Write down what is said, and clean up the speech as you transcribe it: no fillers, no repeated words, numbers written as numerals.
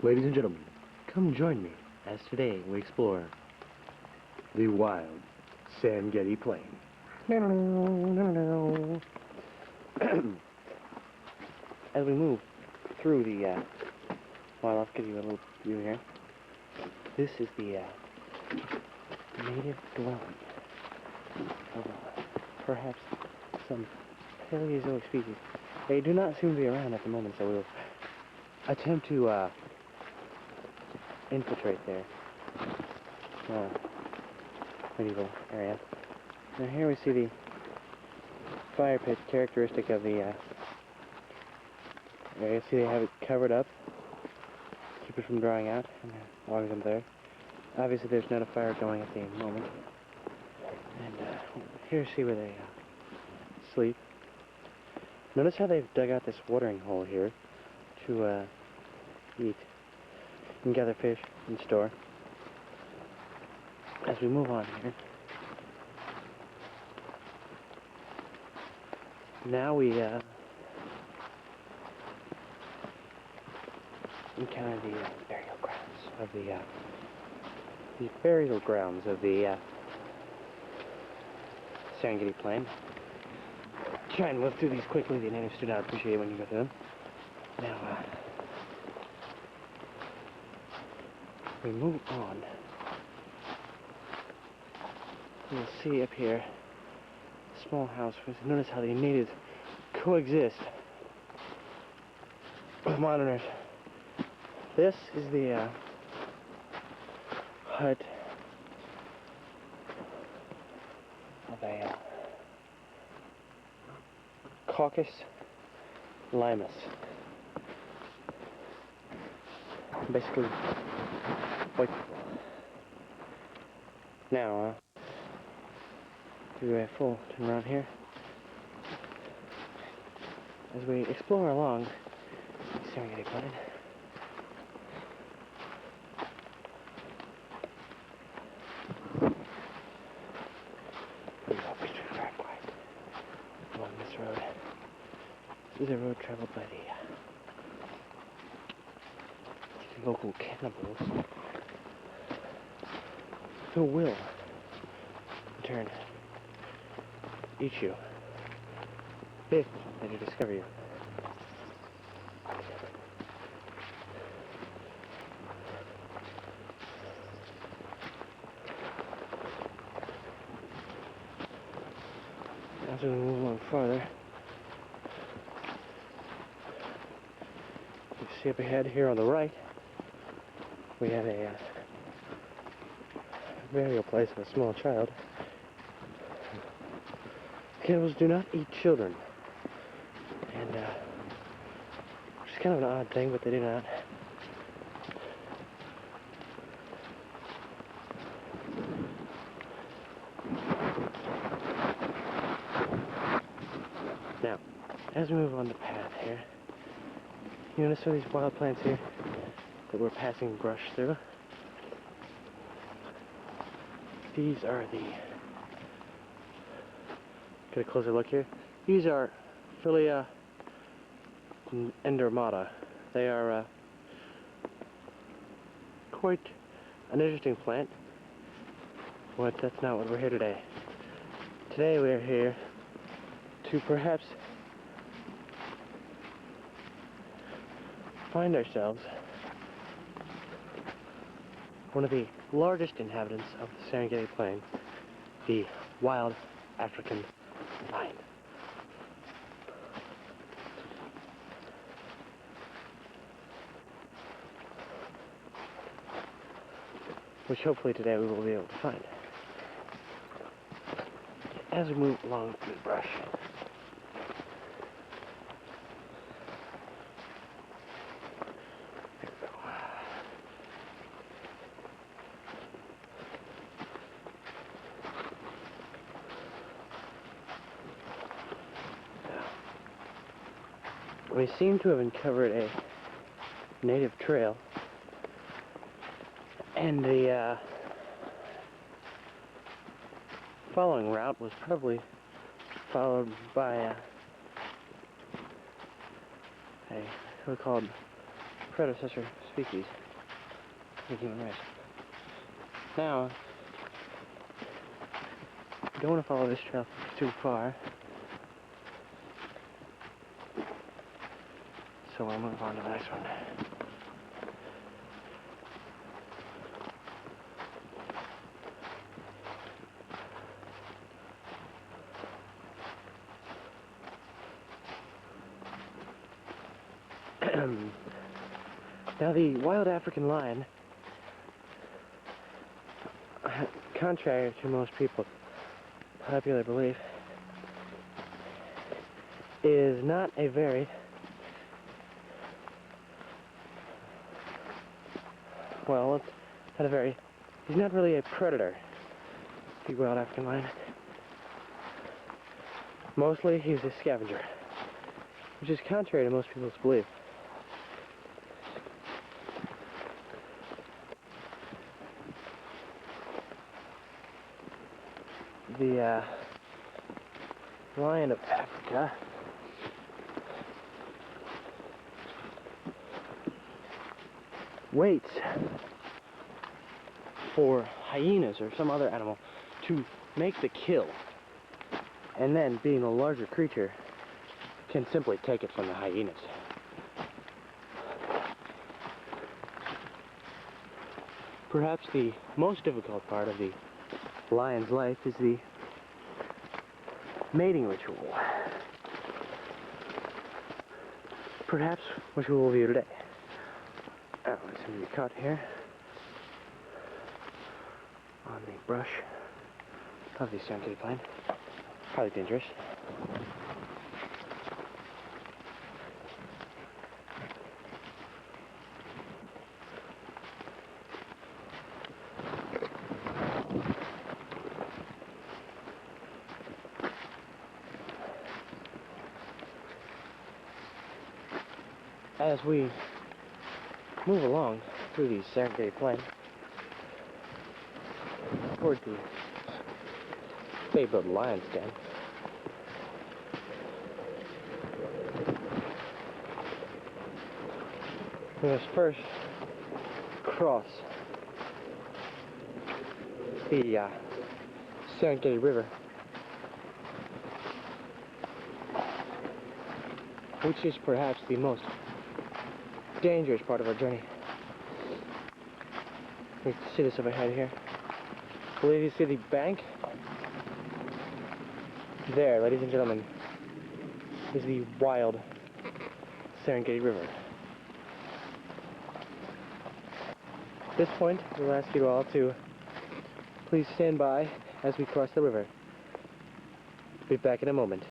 Ladies and gentlemen, come join me as today we explore the wild Sarengeti Plain. As we move through the, well, I'll give you a little view here. This is the native dwelling of perhaps some Paleozoic species. They do not seem to be around at the moment, so we'll attempt to infiltrate their medieval area. Now here we see the fire pit characteristic of the area. See, they have it covered up, keep it from drying out, and logs them there. Obviously there's not a fire going at the moment. And here see where they sleep. Notice how they've dug out this watering hole here to eat and gather fish and store. As we move on here, now we encounter the burial grounds of the Sarengeti Plain. Try and move through these quickly. The natives do not appreciate it when you go through them. Now, we move on. You'll see up here a small house. Notice how the natives coexist with moderners. This is the hut of a Caucus limus. Basically, white people. Now, do a full turn around here. As we explore along the Sarengeti Plain, we walk through the driveway along this road. This is a road traveled by the local cannibals who will, in turn, eat you if they do discover you. As we move along farther, you see up ahead here on the right, we have a burial place of a small child. Cannibals do not eat children, and which is kind of an odd thing, but they do not. Now, as we move on the path here, you notice some of these wild plants here that we're passing brush through. These are the, get a closer look here. These are Philia endermata. They are quite an interesting plant, but that's not what we're here today. Today we're here to perhaps find ourselves one of the largest inhabitants of the Sarengeti Plain, the wild African lion. Which hopefully today we will be able to find. As we move along through the brush, we seem to have uncovered a native trail, and the following route was probably followed by a so-called predecessor species, the human race. Now, I don't want to follow this trail too far, so we'll move on to the next one. Now, the wild African lion, contrary to most people's popular belief, is not a very well, it's not a very, he's not really a predator, the wild African lion. Mostly he's a scavenger, which is contrary to most people's belief. The lion of Africa waits for hyenas or some other animal to make the kill, and then, being a larger creature, can simply take it from the hyenas. Perhaps the most difficult part of the lion's life is the mating ritual, perhaps which we will view today. Oh, it's going to be caught here on the brush of the Sarengeti pine. Highly dangerous. As we move along through the Sarengeti plain toward the fabled lion's den, we must first cross the Sarengeti River, which is perhaps the most dangerous part of our journey. You can see this up ahead here. I believe you see the bank? There, ladies and gentlemen, is the wild Sarengeti River. At this point, we'll ask you all to please stand by as we cross the river. Be back in a moment.